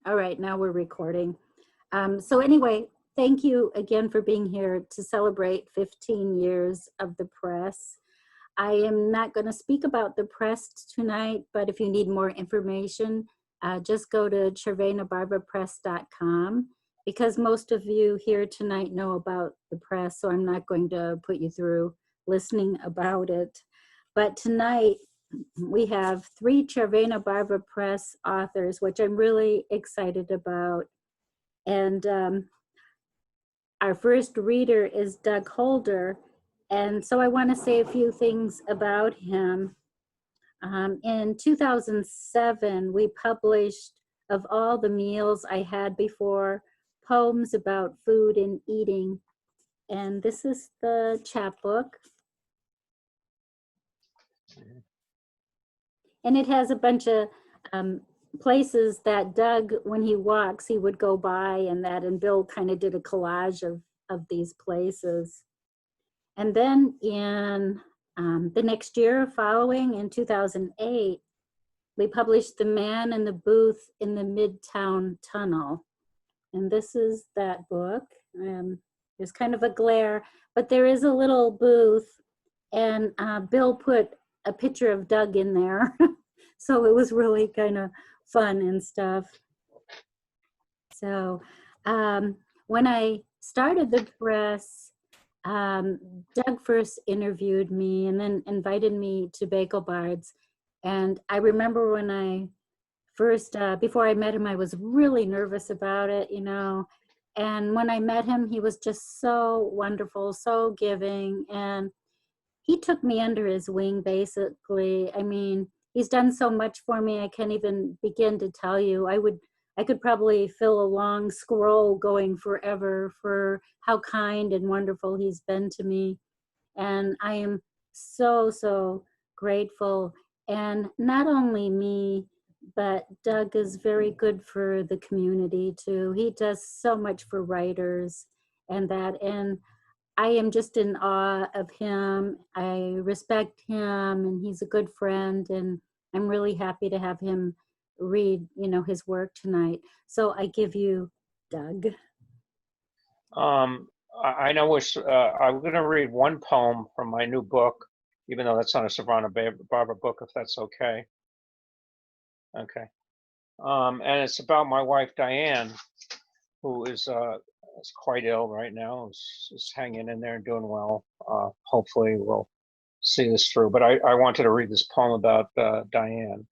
All right, now we're recording. So anyway, thank you again for being here to celebrate 15 years of the press. I am not going to speak about the press tonight, but if you need more information, just go to CervenaBarvaPress.com, because most of you here tonight know about the press, so I'm not going to put you through listening about it. But tonight, we have 3 Červená Barva Press authors, which I'm really excited about. And our first reader is Doug Holder. And so I want to say a few things about him. In 2007, we published Of All the Meals I Had Before, Poems About Food and Eating. And this is the chapbook. And it has a bunch of places that Doug, when he walks, he would go by, and Bill kind of did a collage of these places. And then in the next year following, in 2008, we published The Man in the Booth in the Midtown Tunnel. And this is that book. There's kind of a glare, but there is a little booth, and Bill put a picture of Doug in there. So it was really kind of fun and stuff. So when I started the press, Doug first interviewed me and then invited me to Bagelbard's. And I remember when I first, before I met him, I was really nervous about it, you know. And when I met him, he was just so wonderful, so giving. And he took me under his wing, basically. I mean, he's done so much for me, I can't even begin to tell you. I could probably fill a long scroll going forever for how kind and wonderful he's been to me. And I am so, so grateful. And not only me, but Doug is very good for the community too. He does so much for writers and that. And I am just in awe of him. I respect him, and he's a good friend, and I'm really happy to have him read, you know, his work tonight. So I give you Doug. I know I'm going to read one poem from my new book, even though that's not a Cervena Barva book, if that's okay. Okay. And it's about my wife, Diane, who is quite ill right now, is hanging in there and doing well. Hopefully we'll see this through, but I wanted to read this poem about Diane.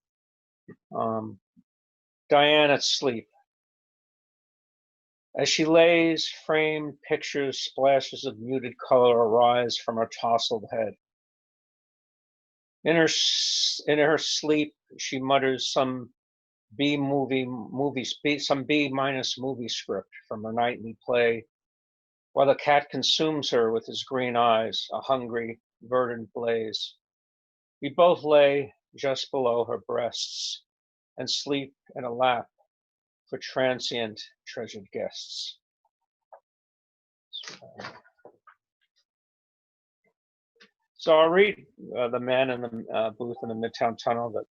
Diane at sleep. As she lays, framed pictures, splashes of muted color arise from her tousled head. In her sleep, she mutters some B- movie script from her nightly play, while the cat consumes her with his green eyes, a hungry, verdant blaze. We both lay just below her breasts and sleep in a lap for transient, treasured guests. So I'll read The Man in the Booth in the Midtown Tunnel, that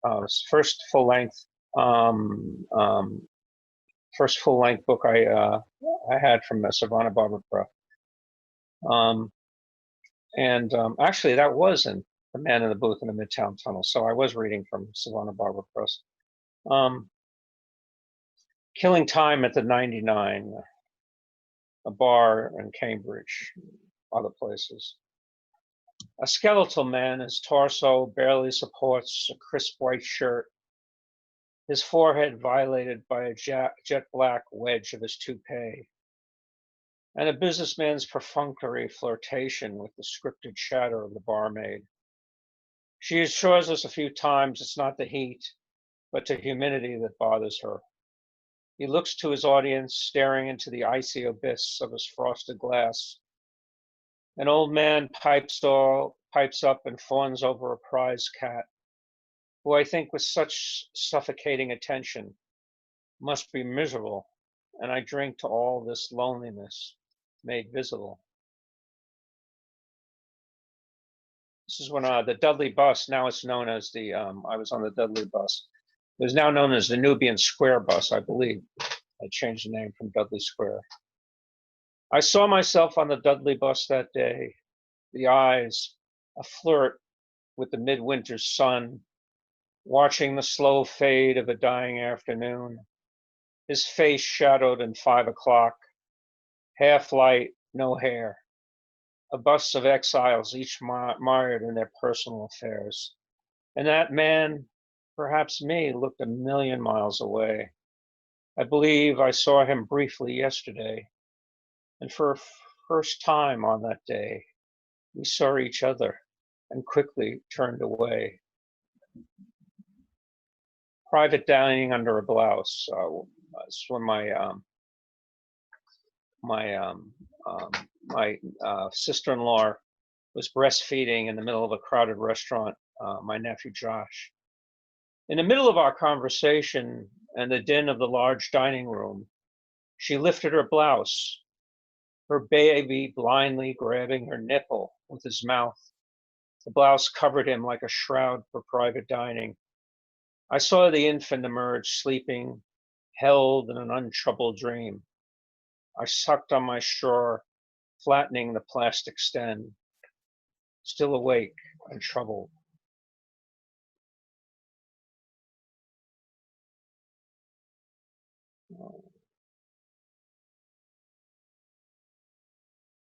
first full-length book I had from Červená Barva Press. Actually, that wasn't The Man in the Booth in the Midtown Tunnel, so I was reading from Červená Barva Press. Killing time at the 99, a bar in Cambridge, other places. A skeletal man, his torso barely supports a crisp white shirt, his forehead violated by a jet black wedge of his toupee, and a businessman's perfunctory flirtation with the scripted chatter of the barmaid. She assures us a few times it's not the heat, but the humidity that bothers her. He looks to his audience, staring into the icy abyss of his frosted glass. An old man pipes up and fawns over a prize cat, who I think with such suffocating attention must be miserable, and I drink to all this loneliness made visible. This is when the Dudley bus, now it's known as I was on the Dudley bus. It was now known as the Nubian Square bus, I believe. I changed the name from Dudley Square. I saw myself on the Dudley bus that day, the eyes aflirt with the midwinter sun, watching the slow fade of a dying afternoon, his face shadowed in 5 o'clock, half light, no hair, a bus of exiles, each mired in their personal affairs. And that man, perhaps me, looked a million miles away. I believe I saw him briefly yesterday, and for a first time on that day, we saw each other and quickly turned away. Private dining under a blouse. That's when my sister-in-law was breastfeeding in the middle of a crowded restaurant, my nephew Josh. In the middle of our conversation and the din of the large dining room, she lifted her blouse, her baby blindly grabbing her nipple with his mouth. The blouse covered him like a shroud for private dining. I saw the infant emerge, sleeping, held in an untroubled dream. I sucked on my straw, flattening the plastic stem, still awake and troubled.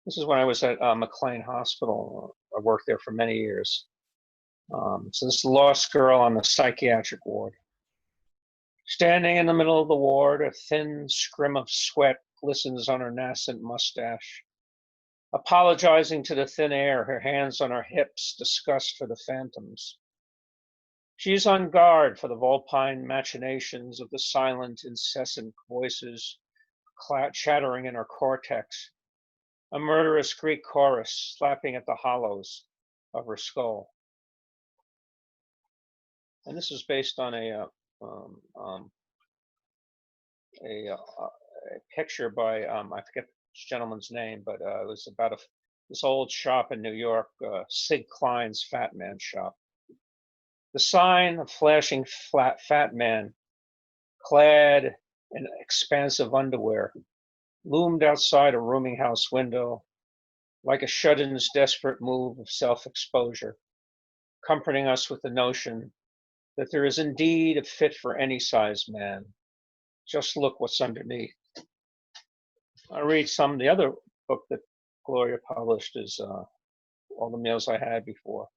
This is when I was at McLean Hospital. I worked there for many years. So this is the lost girl on the psychiatric ward. Standing in the middle of the ward, a thin scrim of sweat glistens on her nascent mustache. Apologizing to the thin air, her hands on her hips, disgust for the phantoms. She is on guard for the vulpine machinations of the silent, incessant voices chattering in her cortex, a murderous Greek chorus slapping at the hollows of her skull. And this is based on a picture by, I forget this gentleman's name, but it was about this old shop in New York, Sid Klein's Fat Man shop. The sign, a flashing fat man, clad in expansive underwear, loomed outside a rooming house window like a shut-in's desperate move of self-exposure, comforting us with the notion that there is indeed a fit for any size man. Just look what's underneath. I read the other book that Gloria published is All the Meals I Had Before.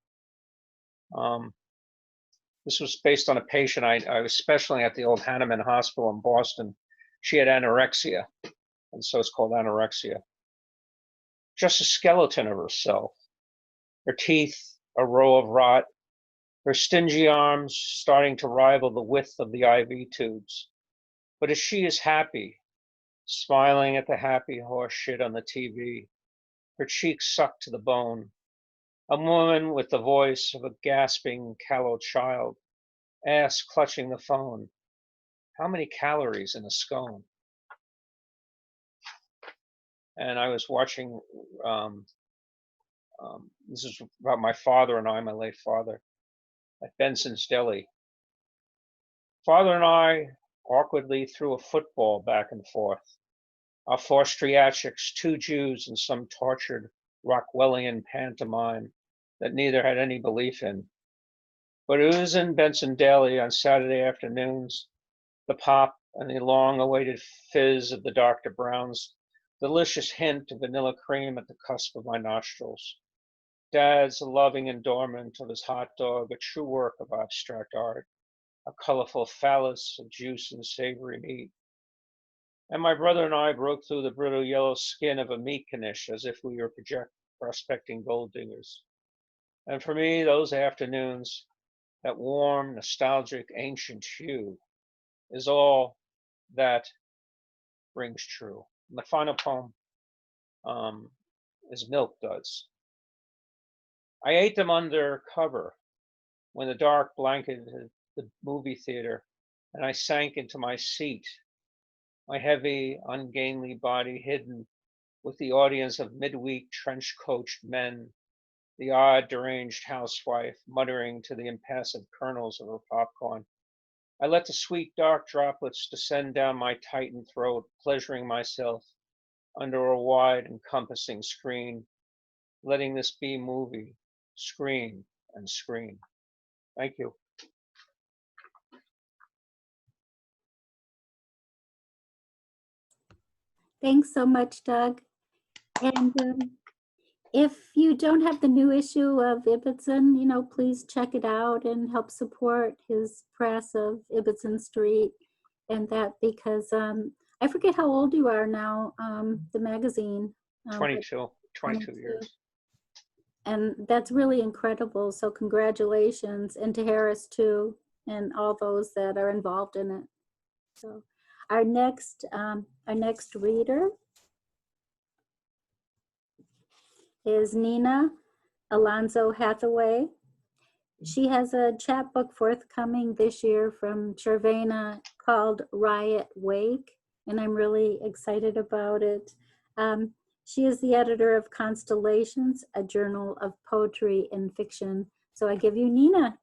This was based on a patient I was specialing at the old Hahnemann Hospital in Boston. She had anorexia, and so it's called anorexia. Just a skeleton of herself. Her teeth, a row of rot, her stingy arms starting to rival the width of the IV tubes. But as she is happy, smiling at the happy horse shit on the TV, her cheeks sucked to the bone, a woman with the voice of a gasping, callow child asked, clutching the phone, how many calories in a scone? And I was watching, this is about my father and I, my late father, at Benson's Deli. Father and I awkwardly threw a football back and forth. Our four striatrics, 2 Jews in some tortured Rockwellian pantomime that neither had any belief in. But it was in Benson Deli on Saturday afternoons, the pop and the long-awaited fizz of the Dr. Brown's delicious hint of vanilla cream at the cusp of my nostrils. Dad's loving endowment of his hot dog, a true work of abstract art, a colorful phallus of juice and savory meat. And my brother and I broke through the brittle yellow skin of a meat knish as if we were prospecting gold diggers. And for me, those afternoons, that warm, nostalgic, ancient hue is all that rings true. And the final poem is Milk Duds. I ate them under cover when the dark blanketed the movie theater and I sank into my seat, my heavy, ungainly body hidden with the audience of midweek trench-coached men, the odd, deranged housewife muttering to the impassive kernels of her popcorn, I let the sweet dark droplets descend down my tightened throat, pleasuring myself under a wide encompassing screen, letting this be movie, screen and screen. Thank you. Thanks so much, Doug. And if you don't have the new issue of Ibbotson, please check it out and help support his press of Ibbotson Street and that, because I forget how old you are now, the magazine. 22 years. And that's really incredible. So congratulations, and to Harris too, and all those that are involved in it. So our next reader is Nina Alonso Hathaway. She has a chapbook forthcoming this year from Cervena called Riot Wake, and I'm really excited about it. She is the editor of Constellations, a journal of poetry and fiction. So I give you Nina.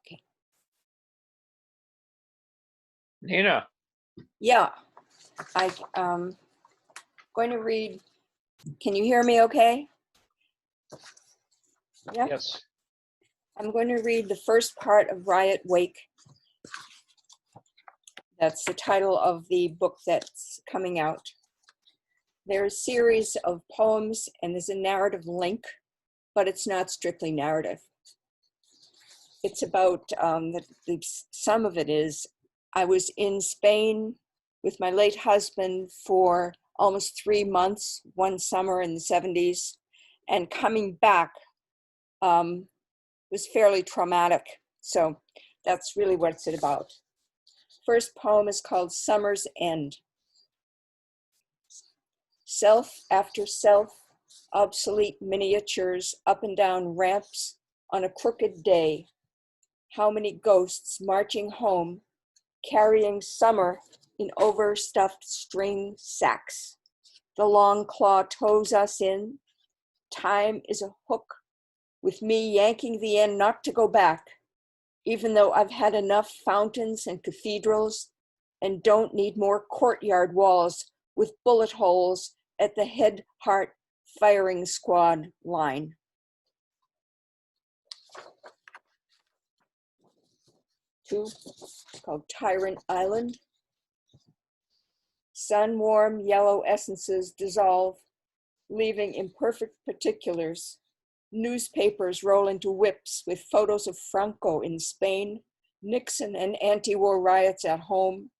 Okay. Nina. Yeah, I'm going to read. Can you hear me okay? Yeah. Yes. I'm going to read the first part of Riot Wake. That's the title of the book that's coming out. There's a series of poems and there's a narrative link, but it's not strictly narrative. It's about, some of it is, I was in Spain with my late husband for almost 3 months, one summer in the 70s, and coming back was fairly traumatic. So that's really what it's about. First poem is called Summer's End. Self after self, obsolete miniatures up and down ramps on a crooked day. How many ghosts marching home, carrying summer in overstuffed string sacks. The long claw tows us in. Time is a hook, with me yanking the end not to go back, even though I've had enough fountains and cathedrals and don't need more courtyard walls with bullet holes at the head heart firing squad line. Two, called Tyrant Island. Sun-warm yellow essences dissolve, leaving imperfect particulars. Newspapers roll into whips with photos of Franco in Spain, Nixon and anti-war riots at home,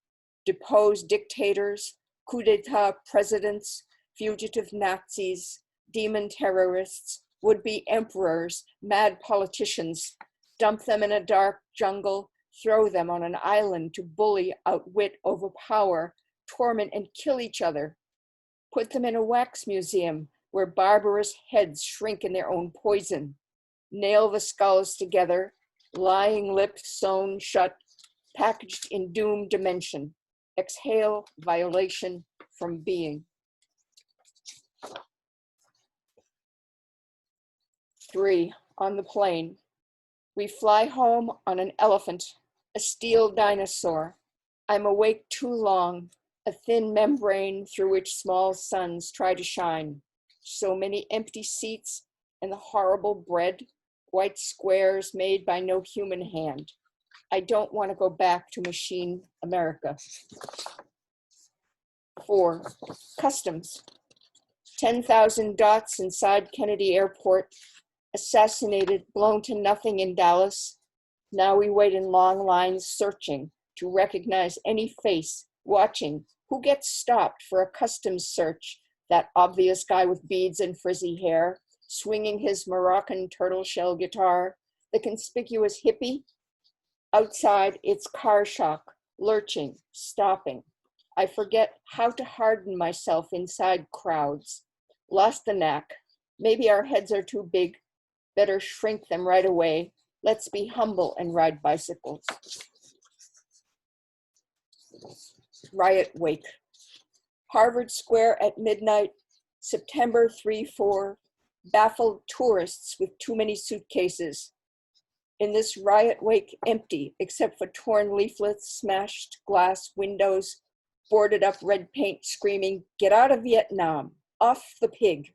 deposed dictators, coup d'etat presidents, fugitive Nazis, demon terrorists, would-be emperors, mad politicians. Dump them in a dark jungle, throw them on an island to bully, outwit, overpower, torment and kill each other. Put them in a wax museum where barbarous heads shrink in their own poison. Nail the skulls together, lying lips sewn shut, packaged in doom dimension. Exhale violation from being. 3, on the plane. We fly home on an elephant, a steel dinosaur. I'm awake too long, a thin membrane through which small suns try to shine. So many empty seats and the horrible bread, white squares made by no human hand. I don't want to go back to machine America. 4, customs. 10,000 dots inside Kennedy Airport, assassinated, blown to nothing in Dallas. Now we wait in long lines searching to recognize any face, watching who gets stopped for a customs search. That obvious guy with beads and frizzy hair, swinging his Moroccan turtle shell guitar, the conspicuous hippie. Outside, it's car shock, lurching, stopping. I forget how to harden myself inside crowds. Lost the knack. Maybe our heads are too big. Better shrink them right away. Let's be humble and ride bicycles. Riot Wake. Harvard Square at midnight, September 3-4, baffled tourists with too many suitcases. In this riot wake, empty, except for torn leaflets, smashed glass windows, boarded up red paint screaming, "Get out of Vietnam, off the pig."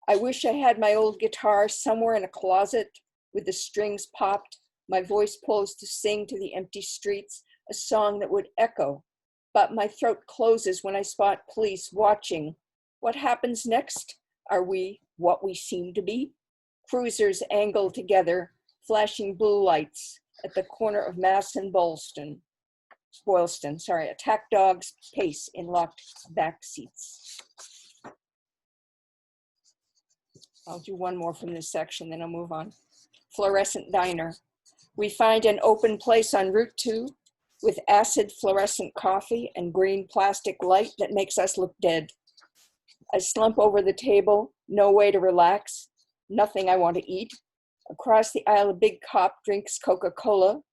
I wish I had my old guitar somewhere in a closet with the strings popped, my voice posed to sing to the empty streets, a song that would echo. But my throat closes when I spot police watching. What happens next? Are we what we seem to be? Cruisers angle together, flashing blue lights at the corner of Mass and Boylston. Attack dogs pace in locked back seats. I'll do one more from this section, then I'll move on. Fluorescent diner. We find an open place on Route 2 with acid fluorescent coffee and green plastic light that makes us look dead. I slump over the table, no way to relax, nothing I want to eat. Across the aisle, a big cop drinks Coca-Cola,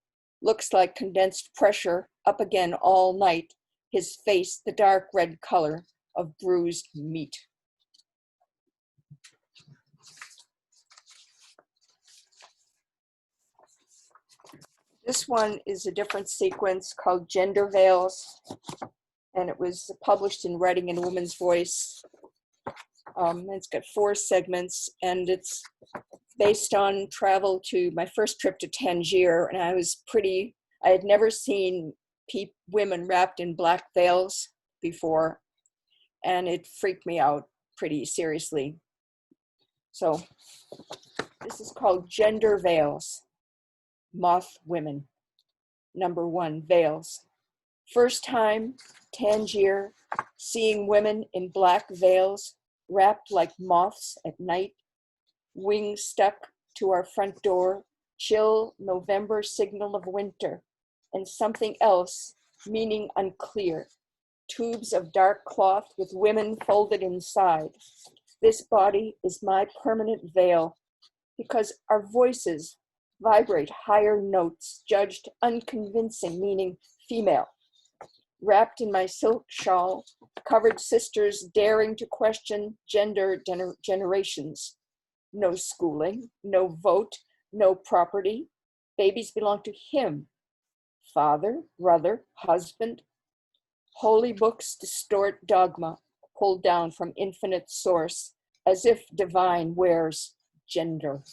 looks like condensed pressure, up again all night, his face the dark red color of bruised meat. This one is a different sequence called Gender Veils, and it was published in Writing in a Woman's Voice. It's got 4 segments, and it's based on travel to my first trip to Tangier, and I had never seen women wrapped in black veils before, and it freaked me out pretty seriously. So this is called Gender Veils. Moth Women. Number 1, veils. First time, Tangier, seeing women in black veils, wrapped like moths at night, wings stuck to our front door, chill November signal of winter, and something else, meaning unclear. Tubes of dark cloth with women folded inside. This body is my permanent veil, because our voices vibrate higher notes, judged unconvincing, meaning female. Wrapped in my silk shawl, covered sisters daring to question gender generations. No schooling, no vote, no property. Babies belong to him. Father, brother, husband. Holy books distort dogma, pulled down from infinite source, as if divine wears gender.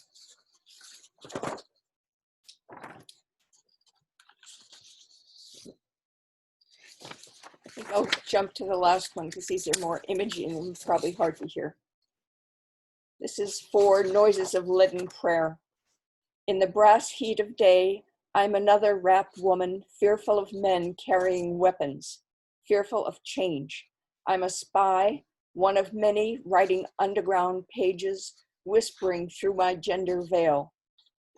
I think I'll jump to the last one because these are more imagey and probably hard to hear. This is 4 noises of leaden prayer. In the brass heat of day, I'm another wrapped woman, fearful of men carrying weapons, fearful of change. I'm a spy, one of many writing underground pages, whispering through my gender veil,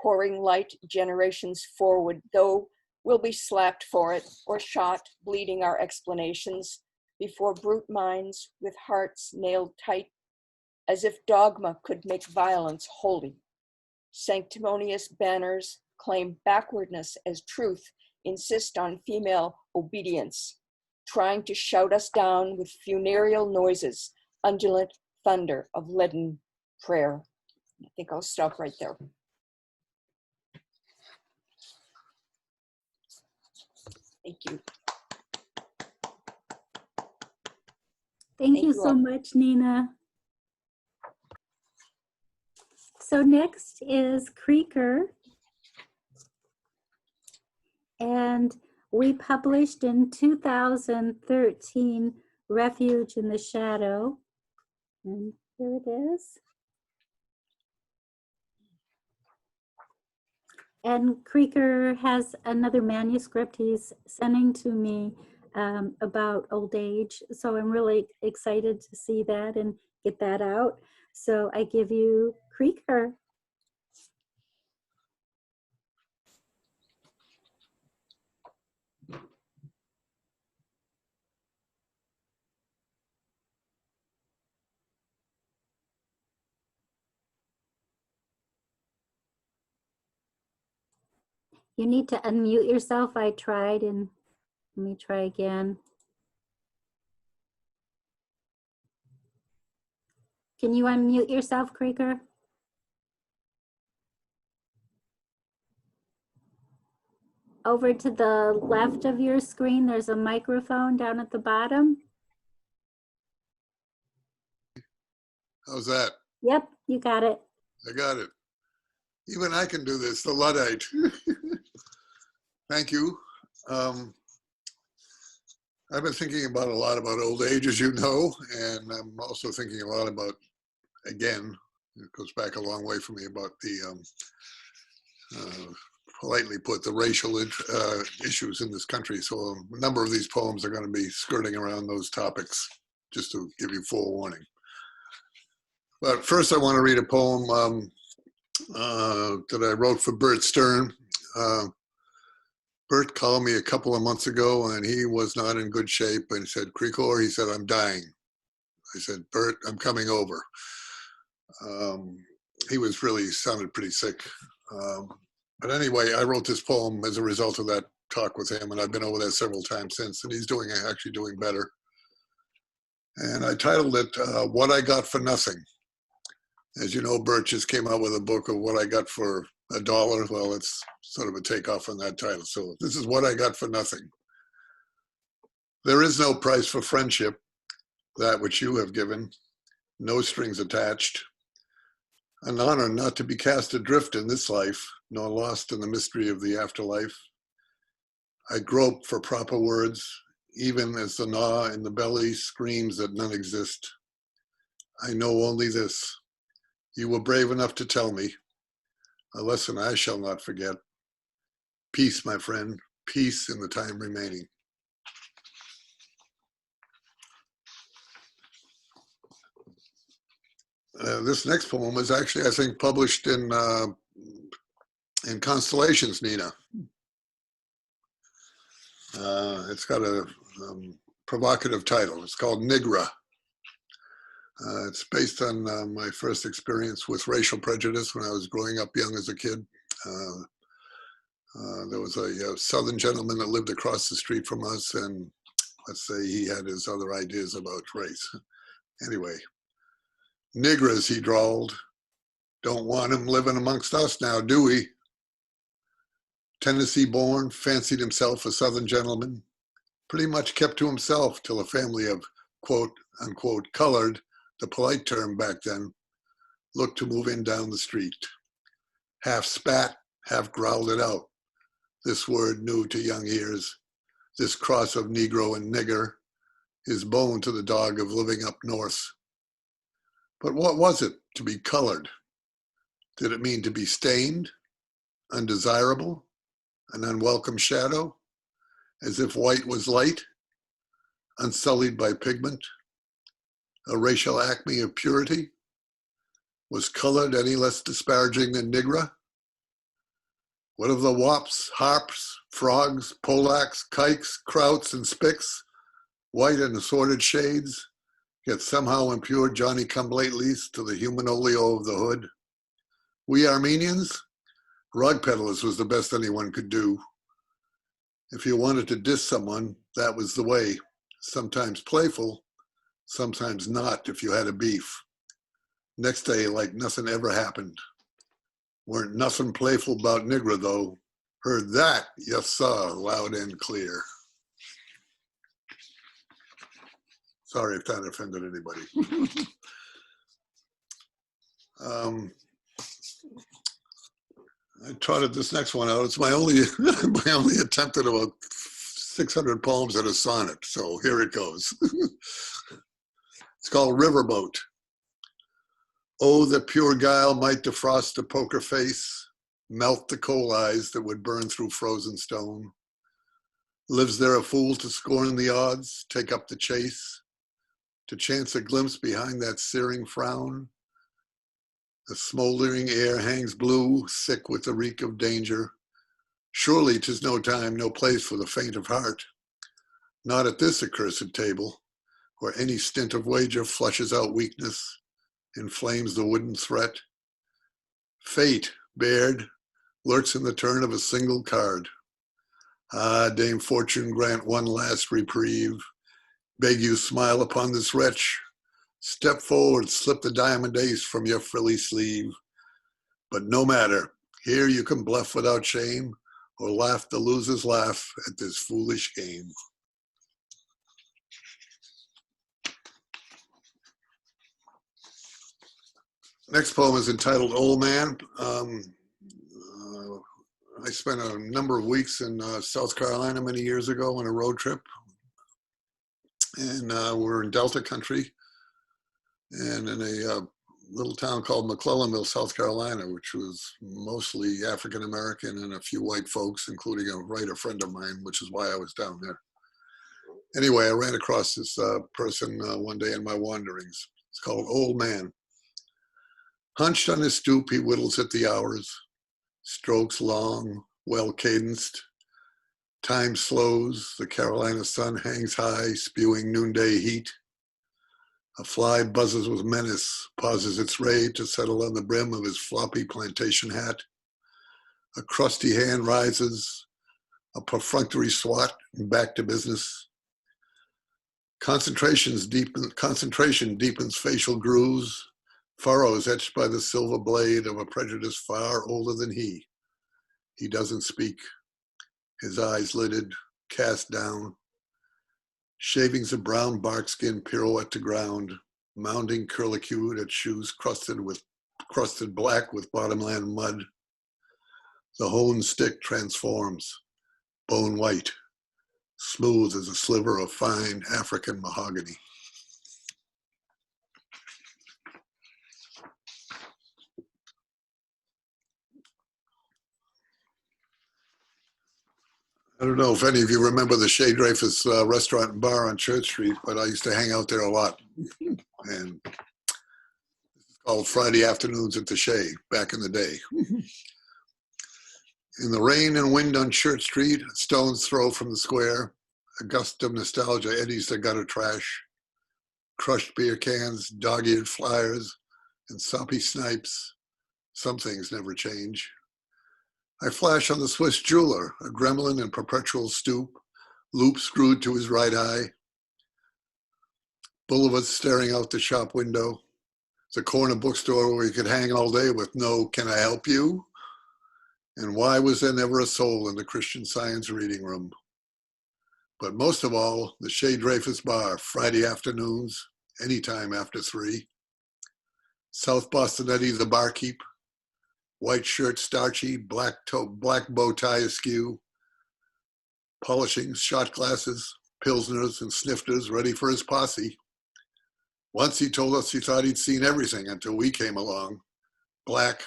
pouring light generations forward, though we'll be slapped for it or shot, bleeding our explanations before brute minds with hearts nailed tight, as if dogma could make violence holy. Sanctimonious banners claim backwardness as truth, insist on female obedience, trying to shout us down with funereal noises, undulant thunder of leaden prayer. I think I'll stop right there. Thank you. Thank you so much, Nina. So next is Krikor. And we published in 2013, Refuge in the Shadow. And here it is. And Krikor has another manuscript he's sending to me about old age. So I'm really excited to see that and get that out. So I give you Krikor. You need to unmute yourself. I tried, and let me try again. Can you unmute yourself, Krikor? Over to the left of your screen, there's a microphone down at the bottom. How's that? Yep, you got it. I got it. Even I can do this, the Luddite. Thank you. I've been thinking about a lot about old age, as you know, and I'm also thinking a lot about, again, it goes back a long way for me, about the, politely put, the racial issues in this country. So a number of these poems are going to be skirting around those topics, just to give you full warning. But first I want to read a poem that I wrote for Bert Stern. Bert called me a couple of months ago and he was not in good shape, and he said, Krikor, he said, I'm dying. I said, Bert, I'm coming over. He was really sounded pretty sick. But anyway, I wrote this poem as a result of that talk with him, and I've been over there several times since, and he's actually doing better. And I titled it, What I Got for Nothing. As you know, Bert just came out with a book of What I Got for $1. Well, it's sort of a takeoff on that title. So this is What I Got for Nothing. There is no price for friendship, that which you have given, no strings attached. An honor not to be cast adrift in this life, nor lost in the mystery of the afterlife. I grope for proper words, even as the gnaw in the belly screams that none exist. I know only this. You were brave enough to tell me, a lesson I shall not forget. Peace, my friend, peace in the time remaining. This next poem is actually, I think, published in Constellations, Nina. It's got a provocative title. It's called Nigra. It's based on my first experience with racial prejudice when I was growing up young as a kid. There was a Southern gentleman that lived across the street from us, and let's say he had his other ideas about race. Anyway, Negras, he drawled. Don't want him living amongst us now, do we? Tennessee born, fancied himself a Southern gentleman, pretty much kept to himself till a family of quote unquote colored, the polite term back then, looked to move in down the street. Half spat, half growled it out. This word new to young ears, this cross of Negro and nigger, is bone to the dog of living up north. But what was it to be colored? Did it mean to be stained, undesirable, an unwelcome shadow, as if white was light, unsullied by pigment, a racial acme of purity? Was colored any less disparaging than Nigra? What of the wops, harps, frogs, polacks, kikes, krauts, and spicks, white in assorted shades, yet somehow impure Johnny-come-latelys to the human oleo of the hood? We Armenians, rug peddlers was the best anyone could do. If you wanted to diss someone, that was the way. Sometimes playful, sometimes not if you had a beef. Next day, like nothing ever happened. Weren't nothing playful about Nigra, though. Heard that, yes, sir, loud and clear. Sorry if that offended anybody. I trotted this next one out. It's my only attempt at about 600 poems at a sonnet. So here it goes. It's called Riverboat. Oh, that pure guile might defrost a poker face, melt the coal eyes that would burn through frozen stone. Lives there a fool to scorn the odds, take up the chase, to chance a glimpse behind that searing frown? The smoldering air hangs blue, sick with the reek of danger. Surely 'tis no time, no place for the faint of heart. Not at this accursed table, where any stint of wager flushes out weakness, inflames the wooden threat. Fate, bared, lurks in the turn of a single card. Ah, Dame Fortune, grant one last reprieve. Beg you smile upon this wretch, Step forward, slip the diamond ace from your frilly sleeve. But no matter, here you can bluff without shame or laugh the loser's laugh at this foolish game. Next poem is entitled Old Man. I spent a number of weeks in South Carolina many years ago on a road trip. And we're in Delta country and in a little town called McClellanville, South Carolina, which was mostly African-American and a few white folks, including a writer friend of mine, which is why I was down there. Anyway, I ran across this person one day in my wanderings. It's called Old Man. Hunched on his stoop, he whittles at the hours, strokes long, well cadenced. Time slows, the Carolina sun hangs high, spewing noonday heat. A fly buzzes with menace, pauses its ray to settle on the brim of his floppy plantation hat. A crusty hand rises, a perfunctory swat, and back to business. Concentration deepens facial grooves, furrows etched by the silver blade of a prejudice far older than he. He doesn't speak. His eyes lidded, cast down. Shavings of brown barkskin pirouette to ground, mounding curlicue at shoes crusted black with bottomland mud. The honed stick transforms, bone white, smooth as a sliver of fine African mahogany. I don't know if any of you remember the Shea Dreyfus restaurant and bar on Church Street, but I used to hang out there a lot. And it's called Friday Afternoons at the Shea back in the day. In the rain and wind on Church Street, a stone's throw from the square, a gust of nostalgia eddies the gutter trash. Crushed beer cans, dog-eared flyers, and soppy snipes. Some things never change. I flash on the Swiss jeweler, a gremlin in perpetual stoop, loop screwed to his right eye. Boulevard staring out the shop window. It's a corner bookstore where you could hang all day with no, can I help you? And why was there never a soul in the Christian Science reading room? But most of all, the Shea Dreyfus bar, Friday afternoons, anytime after 3. South Boston Eddie, the barkeep. White shirt starchy, black bow tie askew, polishing shot glasses, pilsners and snifters ready for his posse. Once he told us he thought he'd seen everything until we came along. Black,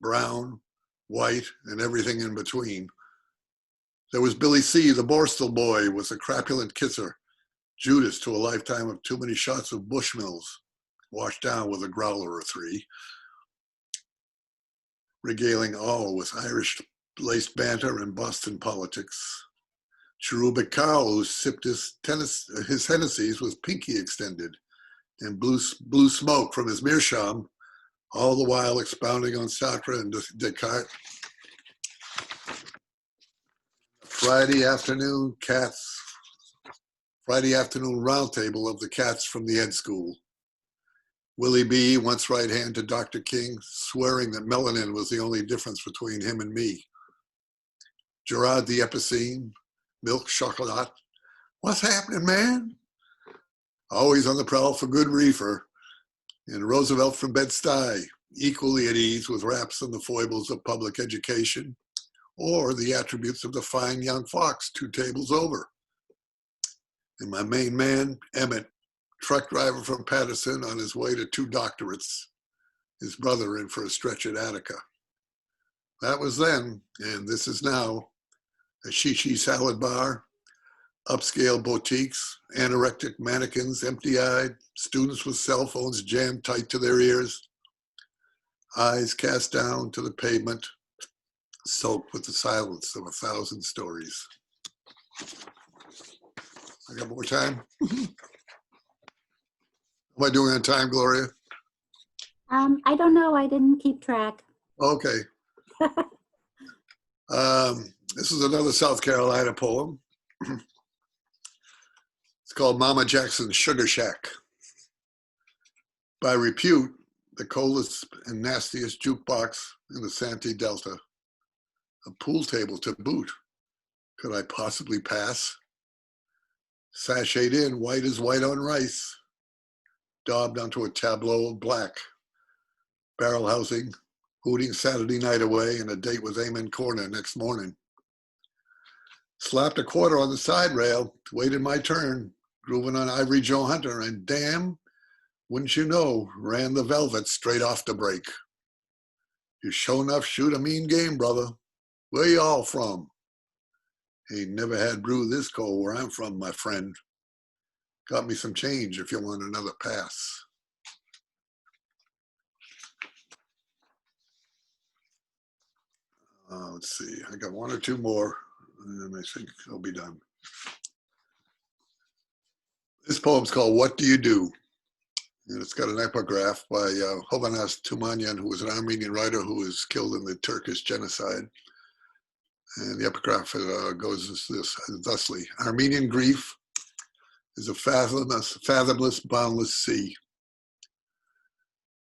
brown, white, and everything in between. There was Billy C., the Borstal boy, was a crapulent kisser, Judas to a lifetime of too many shots of Bushmills, washed down with a growler or 3. Regaling all with Irish-laced banter and Boston politics. Cherubic Carl, who sipped his Hennessy's with pinky extended, and blew smoke from his meerschaum, all the while expounding on Sartre and Descartes. Friday afternoon roundtable of the cats from the Ed School. Willie B., once right hand to Dr. King, swearing that melanin was the only difference between him and me. Gerard the Epicene, milk chocolat. What's happening, man? Always on the prowl for good reefer. And Roosevelt from Bed-Stuy, equally at ease with raps on the foibles of public education, or the attributes of the fine young fox 2 tables over. And my main man, Emmett, truck driver from Patterson on his way to 2 doctorates, his brother in for a stretch at Attica. That was then, and this is now, a shishi salad bar, upscale boutiques, anorectic mannequins, empty-eyed, students with cell phones jammed tight to their ears, eyes cast down to the pavement, soaked with the silence of 1,000 stories. I got more time? Am I doing on time, Gloria? I don't know. I didn't keep track. Okay. This is another South Carolina poem. It's called Mama Jackson's Sugar Shack. by repute, the coldest and nastiest jukebox in the Santee Delta. A pool table to boot. Could I possibly pass? Sashayed in, white as white on rice, daubed onto a tableau of black. Barrel housing, hooting Saturday night away, and a date with Amen Corner next morning. Slapped a quarter on the side rail, waited my turn, grooving on Ivory Joe Hunter, and damn, wouldn't you know, ran the velvet straight off the break. You sure enough shoot a mean game, brother. Where you all from? Ain't never had brew this cold where I'm from, my friend. Got me some change if you want another pass. Let's see, I got one or two more, and I think I'll be done. This poem's called What Do You Do? And it's got an epigraph by Hohanessian, who was an Armenian writer who was killed in the Turkish genocide. And the epigraph goes thusly: Armenian grief is a fathomless, boundless sea.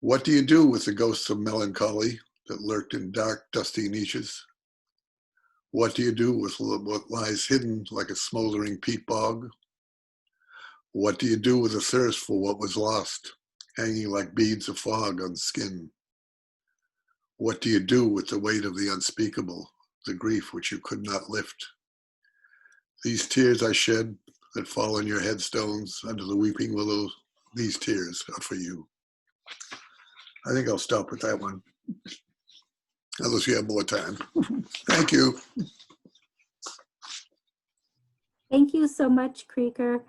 What do you do with the ghosts of melancholy that lurked in dark, dusty niches? What do you do with what lies hidden like a smoldering peat bog? What do you do with a thirst for what was lost, hanging like beads of fog on skin? What do you do with the weight of the unspeakable, the grief which you could not lift? These tears I shed that fall on your headstones under the weeping willows, these tears are for you. I think I'll stop with that one, unless you have more time. Thank you. Thank you so much, Krikor.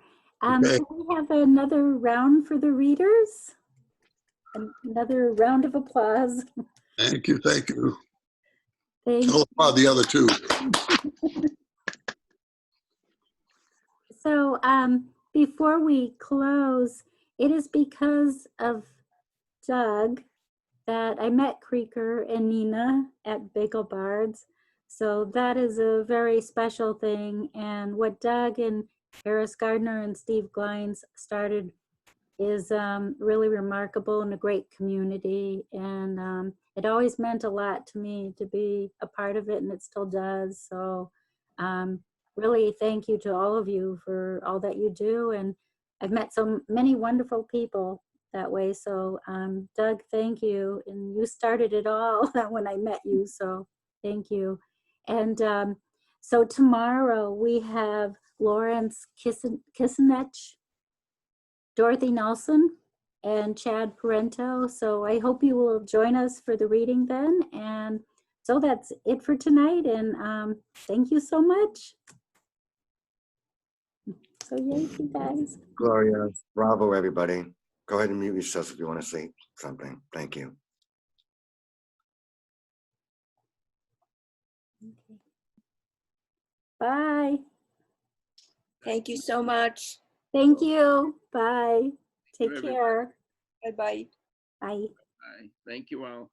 Okay. Can we have another round for the readers? Another round of applause. Thank you. Thank you. Thank Tell about the other two. So before we close, it is because of Doug that I met Krikor and Nina at Bagel Bards. So that is a very special thing. And what Doug and Eris Gardner and Steve Glines started is really remarkable and a great community. And it always meant a lot to me to be a part of it, and it still does. So really thank you to all of you for all that you do. And I've met so many wonderful people that way. So Doug, thank you. And you started it all when I met you, so thank you. And so tomorrow we have Lawrence Kissenich, Dorothy Nelson, and Chad Parento. So I hope you will join us for the reading then. And so that's it for tonight. And thank you so much. So yay, you guys. Gloria, bravo, everybody. Go ahead and mute yourselves if you want to say something. Thank you. Okay. Bye. Thank you so much. Thank you. Bye. Take care. Bye-bye. Bye. Bye. Thank you all.